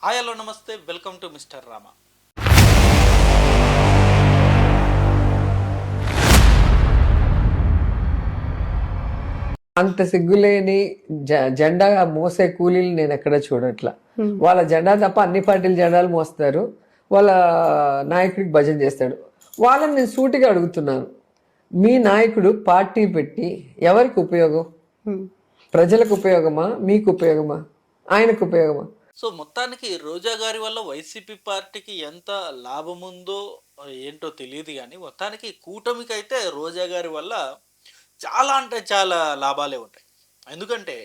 Hi hello నమస్తే welcome to mister Rama. అంత సిగ్గులేని జెండా మోసే కూలీలు నేను ఎక్కడ చూడట్లా. వాళ్ళ జెండా తప్ప అన్ని పార్టీల జెండాలు మోస్తారు, వాళ్ళ నాయకుడికి భజన చేస్తాడు. వాళ్ళని నేను సూటిగా అడుగుతున్నాను, మీ నాయకుడు పార్టీ పెట్టి ఎవరికి ఉపయోగం? ప్రజలకు ఉపయోగమా, మీకు ఉపయోగమా, ఆయనకు ఉపయోగమా? సో మొత్తానికి రోజా గారి వల్ల వైసీపీ పార్టీకి ఎంత లాభం ఉందో ఏంటో తెలియదు, కానీ మొత్తానికి కూటమికి అయితే రోజా గారి వల్ల చాలా అంటే చాలా లాభాలే ఉంటాయి. ఎందుకంటే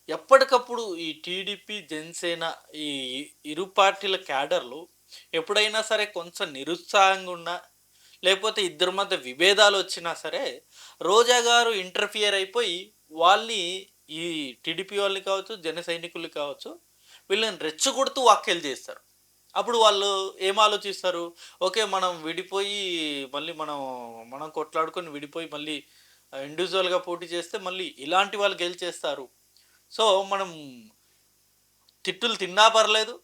ఎప్పటికప్పుడు ఈ టీడీపీ జనసేన ఈ ఇరు పార్టీల క్యాడర్లు ఎప్పుడైనా సరే కొంచెం నిరుత్సాహంగా ఉన్నా, లేకపోతే ఇద్దరి మధ్య విభేదాలు వచ్చినా సరే రోజా గారు ఇంటర్ఫియర్ అయిపోయి వాళ్ళని, ఈ టీడీపీ వాళ్ళని కావచ్చు జన సైనికులు కావచ్చు, వీళ్ళని రెచ్చగొడుతూ వ్యాఖ్యలు చేస్తారు. అప్పుడు వాళ్ళు ఏం ఆలోచిస్తారు, ఓకే మనం విడిపోయి మళ్ళీ మనం మనం కొట్లాడుకొని విడిపోయి మళ్ళీ ఇండివిజువల్గా పోటీ చేస్తే మళ్ళీ ఇలాంటి వాళ్ళు గెలిచేస్తారు. సో మనం తిట్టులు తిన్నా పర్లేదు,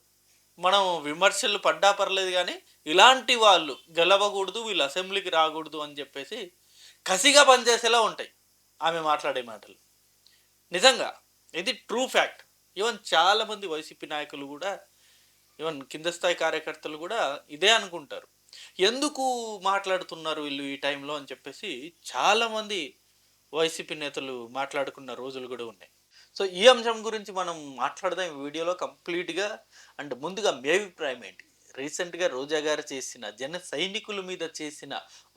మనం విమర్శలు పడ్డా పర్లేదు, కానీ ఇలాంటి వాళ్ళు గెలవకూడదు, వీళ్ళు అసెంబ్లీకి రాకూడదు అని చెప్పేసి కసిగా పనిచేసేలా ఉంటాయి ఆమె మాట్లాడే మాటలు. నిజంగా ఇది ట్రూ ఫ్యాక్ట్. ఈవెన్ చాలామంది వైసీపీ నాయకులు కూడా, ఈవెన్ కింద స్థాయి కార్యకర్తలు కూడా ఇదే అనుకుంటారు. ఎందుకు మాట్లాడుతున్నారు వీళ్ళు ఈ టైంలో అని చెప్పేసి చాలామంది వైసీపీ నేతలు మాట్లాడుకున్న రోజులు కూడా ఉన్నాయి. సో ఈ అంశం గురించి మనం మాట్లాడదాం ఈ వీడియోలో కంప్లీట్గా. అండ్ ముందుగా మీ అభిప్రాయం ఏంటి? రీసెంట్గా రోజా గారు చేసిన జన సైనికుల మీద చేసిన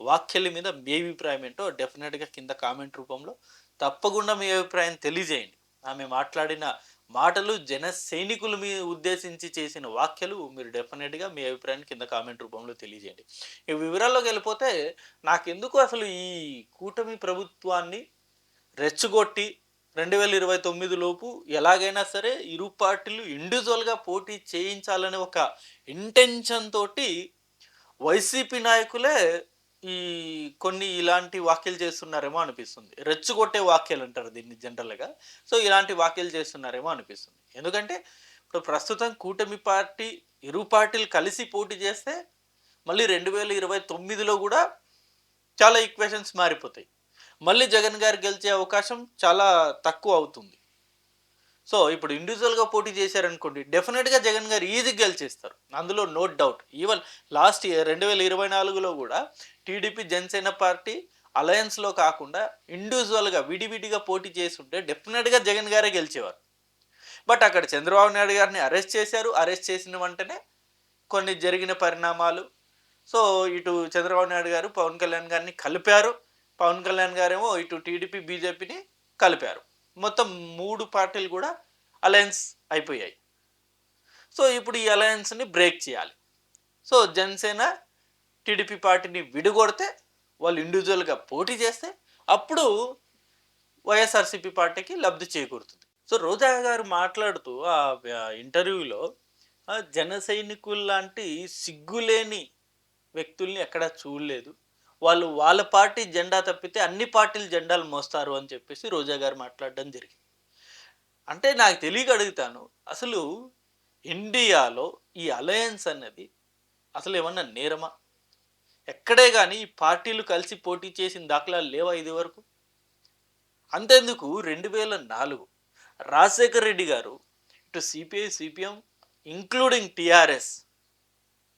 వ్యాఖ్యల మీద మీ అభిప్రాయం ఏంటో డెఫినెట్గా కింద కామెంట్ రూపంలో తప్పకుండా మీ అభిప్రాయం తెలియజేయండి. ఆమె మాట్లాడిన మాటలు, జన సైనికుల మీద ఉద్దేశించి చేసిన వ్యాఖ్యలు మీరు డెఫినెట్గా మీ అభిప్రాయాన్ని కింద కామెంట్ రూపంలో తెలియజేయండి. ఈ వివరాల్లోకి వెళ్ళిపోతే, నాకెందుకు అసలు ఈ కూటమి ప్రభుత్వాన్ని రెచ్చగొట్టి 2029 లోపు ఎలాగైనా సరే ఇరు పార్టీలు ఇండివిజువల్గా పోటీ చేయించాలనే ఒక ఇంటెన్షన్ తోటి వైసీపీ నాయకులే ఈ కొన్ని ఇలాంటి వ్యాఖ్యలు చేస్తున్నారేమో అనిపిస్తుంది. రెచ్చగొట్టే వ్యాఖ్యలు అంటారు దీన్ని జనరల్గా. సో ఇలాంటి వ్యాఖ్యలు చేస్తున్నారేమో అనిపిస్తుంది. ఎందుకంటే ఇప్పుడు ప్రస్తుతం కూటమి పార్టీ ఇరు పార్టీలు కలిసి పోటీ చేస్తే మళ్ళీ 2029లో కూడా చాలా ఈక్వేషన్స్ మారిపోతాయి. మళ్ళీ జగన్ గారు గెలిచే అవకాశం చాలా తక్కువ అవుతుంది. సో ఇప్పుడు ఇండివిజువల్గా పోటీ చేశారనుకోండి, డెఫినెట్గా జగన్ గారు ఈజీగా గెలిచేస్తారు, అందులో no doubt. Even last year 2024లో కూడా టీడీపీ జనసేన పార్టీ అలయన్స్లో కాకుండా ఇండివిజువల్గా విడివిడిగా పోటీ చేసి ఉంటే డెఫినెట్గా జగన్ గారే గెలిచేవారు. బట్ అక్కడ చంద్రబాబు నాయుడు గారిని అరెస్ట్ చేశారు. అరెస్ట్ చేసిన వెంటనే కొన్ని జరిగిన పరిణామాలు. సో ఇటు చంద్రబాబు నాయుడు గారు పవన్ కళ్యాణ్ గారిని కలిపారు. పవన్ కళ్యాణ్ గారేమో ఇటు టీడీపీ బీజేపీని కలిపారు. మొత్తం 3 పార్టీలు కూడా అలయన్స్ అయిపోయాయి. సో ఇప్పుడు ఈ అలయన్స్ని బ్రేక్ చేయాలి. సో జనసేన టీడీపీ పార్టీని విడగొడితే, వాళ్ళు ఇండివిజువల్గా పోటీ చేస్తే అప్పుడు వైఎస్ఆర్సీపీ పార్టీకి లబ్ధి చేకూరుతుంది. సో రోజా గారు మాట్లాడుతూ ఆ ఇంటర్వ్యూలో జన సైనికులు లాంటి సిగ్గులేని వ్యక్తుల్ని ఎక్కడా చూడలేదు, వాళ్ళు వాళ్ళ పార్టీ జెండా తప్పితే అన్ని పార్టీల జెండాలు మోస్తారు అని చెప్పేసి రోజా గారు మాట్లాడడం జరిగింది. అంటే నాకు తెలియక అడుగుతాను, అసలు ఇండియాలో ఈ అలయన్స్ అన్నది అసలు ఏమన్నా నేరమా? ఎక్కడే కానీ ఈ పార్టీలు కలిసి పోటీ చేసిన దాఖలాలు లేవా ఇది వరకు? అంతెందుకు 2004 రాజశేఖర రెడ్డి గారు ఇటు సిపిఐ సిపిఎం ఇంక్లూడింగ్ టిఆర్ఎస్,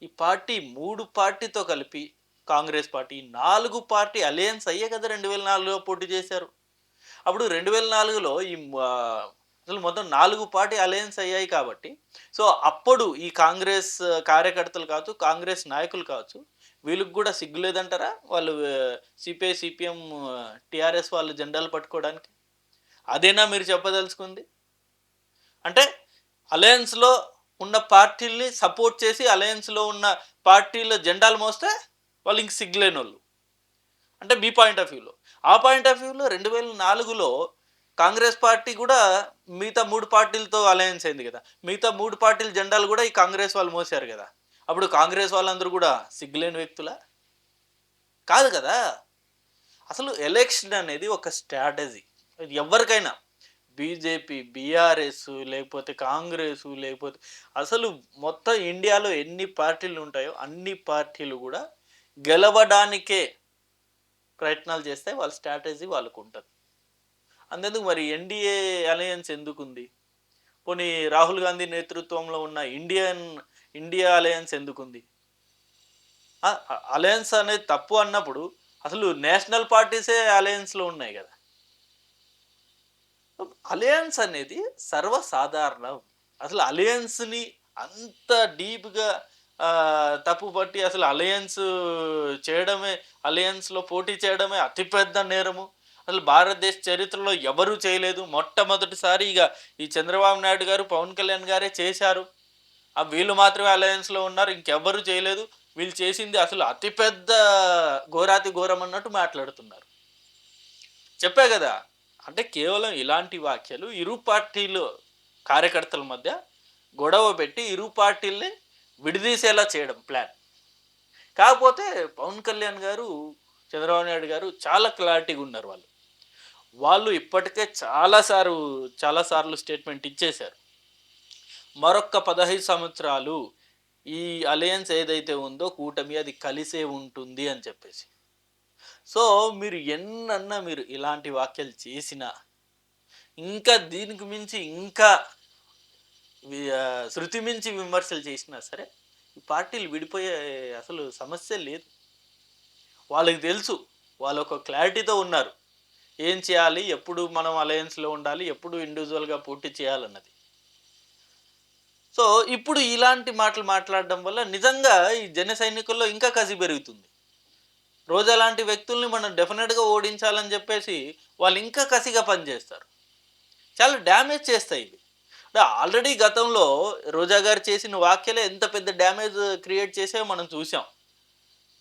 ఈ పార్టీ 3 పార్టీతో కలిపి కాంగ్రెస్ పార్టీ 4 పార్టీ అలయన్స్ అయ్యే కదా 2004లో పోటీ చేశారు. అప్పుడు 2004లో ఈ అసలు మొత్తం 4 పార్టీ అలయన్స్ అయ్యాయి కాబట్టి, సో అప్పుడు ఈ కాంగ్రెస్ కార్యకర్తలు కావచ్చు, కాంగ్రెస్ నాయకులు కావచ్చు, వీళ్ళకి కూడా సిగ్గు లేదంటారా? వాళ్ళు సిపిఐ సిపిఎం టిఆర్ఎస్ వాళ్ళు జెండాలు పట్టుకోవడానికి. అదేనా మీరు చెప్పదలుచుకుంది? అంటే అలయన్స్లో ఉన్న పార్టీల్ని సపోర్ట్ చేసి అలయన్స్లో ఉన్న పార్టీల జెండాలు మోస్తే వాళ్ళు ఇంక సిగ్గులేని వాళ్ళు అంటే మీ పాయింట్ ఆఫ్ వ్యూలో. ఆ పాయింట్ ఆఫ్ వ్యూలో 2004లో కాంగ్రెస్ పార్టీ కూడా మిగతా 3 పార్టీలతో అలయన్స్ అయింది కదా, మిగతా 3 పార్టీల జెండాలు కూడా ఈ కాంగ్రెస్ వాళ్ళు మోసారు కదా. అప్పుడు కాంగ్రెస్ వాళ్ళందరూ కూడా సిగ్గులేని వ్యక్తులా? కాదు కదా. అసలు ఎలక్షన్ అనేది ఒక స్ట్రాటజీ. ఎవరికైనా బీజేపీ, బీఆర్ఎస్, లేకపోతే కాంగ్రెస్, లేకపోతే అసలు మొత్తం ఇండియాలో ఎన్ని పార్టీలు ఉంటాయో అన్ని పార్టీలు కూడా గెలవడానికే ప్రయత్నాలు చేస్తే వాళ్ళ స్ట్రాటజీ వాళ్ళకు ఉంటుంది. అంతెందుకు మరి ఎన్డీఏ అలయన్స్ ఎందుకుంది? పోనీ రాహుల్ గాంధీ నేతృత్వంలో ఉన్న ఇండియా అలయన్స్ ఎందుకుంది? అలయన్స్ అనేది తప్పు అన్నప్పుడు అసలు నేషనల్ పార్టీసే అలయన్స్లో ఉన్నాయి కదా. అలయన్స్ అనేది సర్వసాధారణం. అసలు అలయన్స్ని అంత డీప్గా తప్పుపట్టి అసలు చేయడమే అలయన్స్లో పోటీ చేయడమే అతిపెద్ద నేరము. అసలు భారతదేశ చరిత్రలో ఎవరూ చేయలేదు. మొట్టమొదటిసారి ఇక ఈ చంద్రబాబు నాయుడు గారు, పవన్ కళ్యాణ్ గారే చేశారు. వీళ్ళు మాత్రమే అలయన్స్లో ఉన్నారు, ఇంకెవ్వరూ చేయలేదు. వీళ్ళు చేసింది అసలు అతిపెద్ద ఘోరాతి ఘోరం అన్నట్టు మాట్లాడుతున్నారు. చెప్పా కదా, అంటే కేవలం ఇలాంటి వ్యాఖ్యలు ఇరు పార్టీలు కార్యకర్తల మధ్య గొడవ పెట్టి ఇరు పార్టీల్ని విడదీసేలా చేయడం ప్లాన్. కాకపోతే పవన్ కళ్యాణ్ గారు, చంద్రబాబు నాయుడు గారు చాలా క్లారిటీగా ఉన్నారు. వాళ్ళు ఇప్పటికే చాలాసార్లు స్టేట్మెంట్ ఇచ్చేశారు. మరొక్క 15 సంవత్సరాలు ఈ అలయన్స్ ఏదైతే ఉందో కూటమి అది కలిసే ఉంటుంది అని చెప్పేసి. సో మీరు మీరు ఇలాంటి వ్యాఖ్యలు చేసినా, ఇంకా దీనికి మించి ఇంకా శృతి మించి విమర్శలు చేసినా సరే ఈ పార్టీలు విడిపోయే అసలు సమస్య లేదు. వాళ్ళకి తెలుసు, వాళ్ళు ఒక క్లారిటీతో ఉన్నారు ఏం చేయాలి, ఎప్పుడు మనం అలయన్స్లో ఉండాలి, ఎప్పుడు ఇండివిజువల్గా పోటీ చేయాలన్నది. సో ఇప్పుడు ఇలాంటి మాటలు మాట్లాడడం వల్ల నిజంగా ఈ జన సైనికుల్లో ఇంకా కసి పెరుగుతుంది. రోజా లాంటి వ్యక్తుల్ని మనం డెఫినెట్గా ఓడించాలని చెప్పేసి వాళ్ళు ఇంకా కసిగా పనిచేస్తారు. చాలా డ్యామేజ్ చేస్తాయి ఇవి. ఆల్రెడీ గతంలో రోజా గారు చేసిన వ్యాఖ్యలే ఎంత పెద్ద డ్యామేజ్ క్రియేట్ చేసే మనం చూసాం.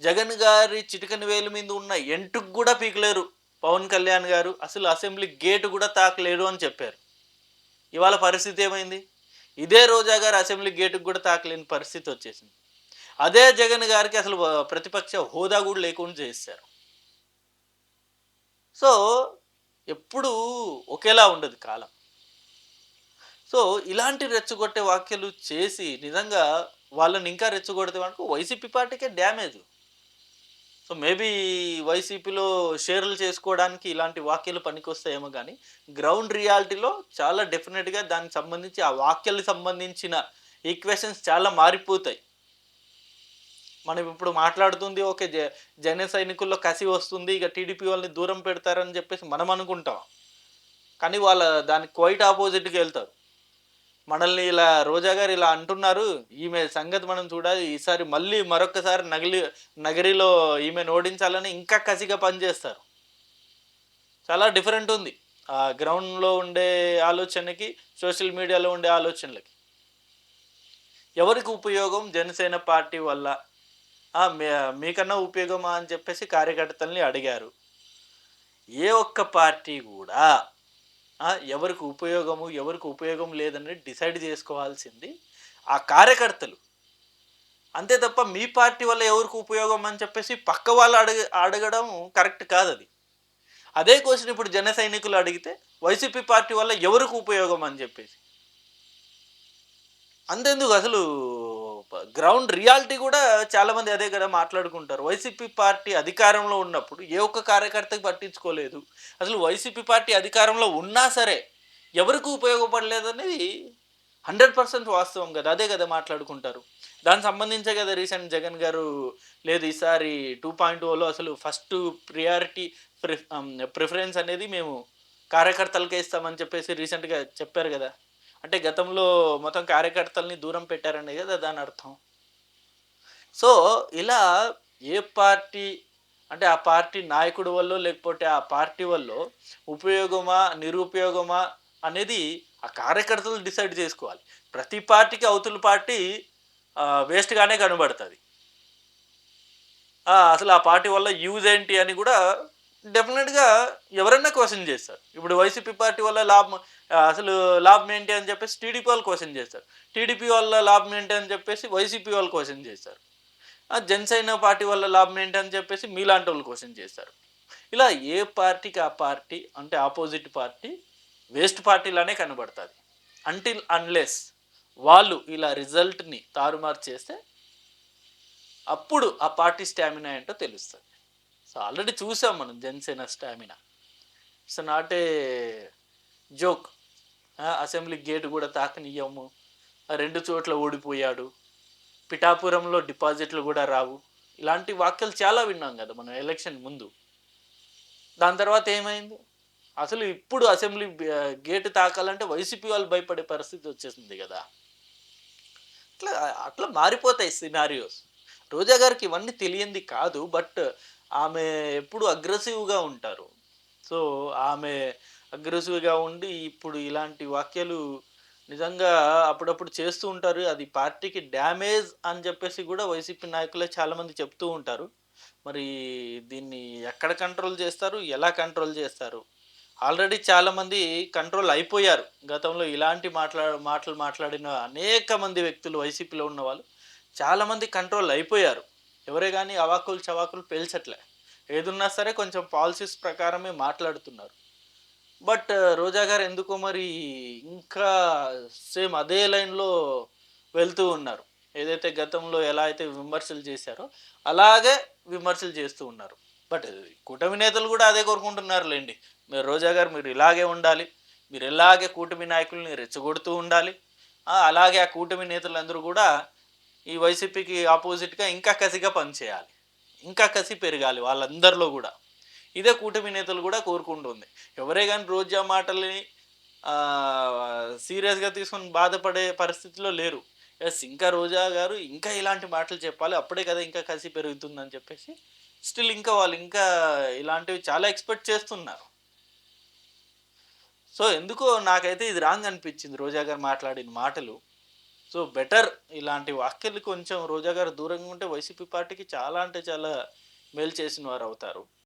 జగన్ గారి చిటికని వేలు మీద ఉన్న ఎంటుకు కూడా పీకలేరు పవన్ కళ్యాణ్ గారు, అసలు అసెంబ్లీ గేటు కూడా తాకలేరు అని చెప్పారు. ఇవాళ పరిస్థితి ఏమైంది? ఇదే రోజా గారు అసెంబ్లీ గేటుకు కూడా తాకలేని పరిస్థితి వచ్చేసింది. అదే జగన్ గారికి అసలు ప్రతిపక్ష హోదా కూడా లేకుండా చేశారు. సో ఎప్పుడు ఒకేలా ఉండదు కాలం. సో ఇలాంటి రెచ్చగొట్టే వ్యాఖ్యలు చేసి నిజంగా వాళ్ళని ఇంకా రెచ్చగొడితే మనకు వైసీపీ పార్టీకే డ్యామేజ్. సో మేబీ వైసీపీలో షేర్లు చేసుకోవడానికి ఇలాంటి వ్యాఖ్యలు పనికొస్తాయేమో, కానీ గ్రౌండ్ రియాలిటీలో చాలా డెఫినెట్గా దానికి సంబంధించి ఆ వ్యాఖ్యలకు సంబంధించిన ఈక్వేషన్స్ చాలా మారిపోతాయి. మనం ఇప్పుడు మాట్లాడుతుంది ఓకే, జన సైనికుల్లో కసి వస్తుంది, ఇక టీడీపీ వాళ్ళని దూరం పెడతారని చెప్పేసి మనం అనుకుంటాం. కానీ వాళ్ళ దానికి క్వైట్ ఆపోజిట్గా వెళ్తారు. మనల్ని ఇలా రోజా గారు ఇలా అంటున్నారు, ఈమె సంగతి మనం చూడాలి, ఈసారి మళ్ళీ మరొకసారి నగరిలో ఈమెను ఓడించాలని ఇంకా కసిగా పనిచేస్తారు. చాలా డిఫరెంట్ ఉంది ఆ గ్రౌండ్లో ఉండే ఆలోచనకి, సోషల్ మీడియాలో ఉండే ఆలోచనలకి. ఎవరికి ఉపయోగం జనసేన పార్టీ వల్ల, మీకన్నా ఉపయోగమా అని చెప్పేసి కార్యకర్తల్ని అడిగారు. ఏ ఒక్క పార్టీ కూడా ఎవరికి ఉపయోగం లేదని డిసైడ్ చేసుకోవాల్సింది ఆ కార్యకర్తలు. అంతే తప్ప మీ పార్టీ వల్ల ఎవరికి ఉపయోగం అని చెప్పేసి పక్క వాళ్ళు అడగడం కరెక్ట్ కాదు. అదే క్వశ్చన్ ఇప్పుడు జన సైనికులు అడిగితే వైసీపీ పార్టీ వల్ల ఎవరికి ఉపయోగం అని చెప్పేసి. అంతేందుకు అసలు గ్రౌండ్ రియాలిటీ కూడా చాలామంది అదే కదా మాట్లాడుకుంటారు. వైసీపీ పార్టీ అధికారంలో ఉన్నప్పుడు ఏ ఒక్క కార్యకర్తకి పట్టించుకోలేదు. అసలు వైసీపీ పార్టీ అధికారంలో ఉన్నా సరే ఎవరికి ఉపయోగపడలేదు అనేది 100% వాస్తవం కదా. అదే కదా మాట్లాడుకుంటారు. దానికి సంబంధించే కదా రీసెంట్ జగన్ గారు లేదు ఈసారి 2.0లో అసలు ఫస్ట్ ప్రియారిటీ ప్రిఫరెన్స్ అనేది మేము కార్యకర్తలకే ఇస్తామని చెప్పేసి రీసెంట్గా చెప్పారు కదా. అంటే గతంలో మొత్తం కార్యకర్తల్ని దూరం పెట్టారనే కదా దాని అర్థం. సో ఇలా ఏ పార్టీ అంటే ఆ పార్టీ నాయకుడి వల్ల లేకపోతే ఆ పార్టీ వల్ల ఉపయోగమా నిరుపయోగమా అనేది ఆ కార్యకర్తలు డిసైడ్ చేసుకోవాలి. ప్రతి పార్టీకి అవతల పార్టీ వేస్ట్గానే కనబడుతుంది. అసలు ఆ పార్టీ వల్ల యూజ్ ఏంటి అని కూడా డెఫినెట్గా ఎవరైనా క్వశ్చన్ చేస్తారు. ఇప్పుడు వైసీపీ పార్టీ వల్ల అసలు లాభం ఏంటి అని చెప్పేసి టీడీపీ వాళ్ళు క్వశ్చన్ చేస్తారు. టీడీపీ వల్ల లాభం ఏంటి అని చెప్పేసి వైసీపీ వాళ్ళు క్వశ్చన్ చేస్తారు. జనసేన పార్టీ వల్ల లాభం ఏంటి అని చెప్పేసి మీలాంటి వాళ్ళు క్వశ్చన్ చేస్తారు. ఇలా ఏ పార్టీకి ఆ పార్టీ అంటే ఆపోజిట్ పార్టీ వేస్ట్ పార్టీలానే కనబడుతుంది. అంటిల్ అన్లెస్ వాళ్ళు ఇలా రిజల్ట్ని తారుమారు చేస్తే అప్పుడు ఆ పార్టీ స్టామినా ఏంటో తెలుస్తుంది. సో ఆల్రెడీ చూసాం మనం Janasena stamina. It's not a joke. Assembly gate కూడా తాకనియ్యము, 2 చోట్ల ఓడిపోయాడు, పిఠాపురంలో డిపాజిట్లు కూడా రావు, ఇలాంటి వాక్యాలు చాలా విన్నాం కదా మనం ఎలక్షన్ ముందు. దాని తర్వాత ఏమైంది? అసలు ఇప్పుడు అసెంబ్లీ గేటు తాకాలంటే వైసీపీ వాళ్ళు భయపడే పరిస్థితి వచ్చేసింది కదా. అట్లా అట్లా మారిపోతాయి సినారియోస్. రోజా గారికి ఇవన్నీ తెలియంది కాదు. బట్ ఆమె ఎప్పుడు అగ్రెసివ్గా ఉంటారు. సో ఆమె అగ్రెసివ్గా ఉండి ఇప్పుడు ఇలాంటి వాక్యాలు నిజంగా అప్పుడప్పుడు చేస్తూ ఉంటారు. అది పార్టీకి డ్యామేజ్ అని చెప్పేసి కూడా వైసీపీ నాయకులే చాలామంది చెప్తూ ఉంటారు. మరి దీన్ని ఎక్కడ కంట్రోల్ చేస్తారు, ఎలా కంట్రోల్ చేస్తారు? ఆల్రెడీ చాలామంది కంట్రోల్ అయిపోయారు. గతంలో ఇలాంటి మాటలు మాట్లాడిన అనేక మంది వ్యక్తులు వైసీపీలో ఉన్నవాళ్ళు చాలామంది కంట్రోల్ అయిపోయారు. ఎవరే గాని అవాకులు చవాకులు పేల్చట్లే. ఏదున్నా సరే కొంచెం పాలిసీస్ ప్రకారమే మాట్లాడుతున్నారు. బట్ రోజా గారు ఎందుకో మరి ఇంకా సేమ్ అదే లైన్‌లో వెళ్తూ ఉన్నారు. ఏదైతే గతంలో ఎలా అయితే విమర్శలు చేశారో అలాగే విమర్శలు చేస్తూ ఉన్నారు. బట్ కూటమి నేతలు కూడా అదే కోరుకుంటున్నారులెండి. మీరు రోజా గారు మీరు ఇలాగే ఉండాలి. మీరు ఇలాగే కూటమి నాయకుల్ని రెచ్చగొడుతూ ఉండాలి. అలాగే ఆ కూటమి నేతలందరూ కూడా ఈ వైసీపీకి అపోజిట్‌గా ఇంకా కసిగా పనిచేయాలి. ఇంకా కసి పెరగాలి వాళ్ళందరిలో గూడా. ఇదే కూటమి నేతలు గూడా కోరుకుంటుంది. ఎవరే గాని రోజా మాటల్ని సీరియస్‌గా తీసుకొని బాధపడే పరిస్థితిలో లేరు. యెస్, ఇంకా రోజా గారు ఇంకా ఇలాంటి మాటలు చెప్పాలి. అప్పుడే కదా ఇంకా కసి పెరుగుతుందని చెప్పేసి స్టిల్ ఇంకా వాళ్ళు ఇంకా ఇలాంటివి చాలా ఎక్స్‌పెక్ట్ చేస్తున్నారు. సో, ఎందుకో నాకైతే ఇది రాంగ్ అనిపిచ్చింది రోజా గారు మాట్లాడిన మాటలు. సో, బెటర్ ఇలాంటి వ్యాఖ్యలు కొంచెం రోజా గారు దూరంగా ఉంటే వైసీపీ పార్టీకి చాలా అంటే చాలా మేలు చేసిన వారవుతారు.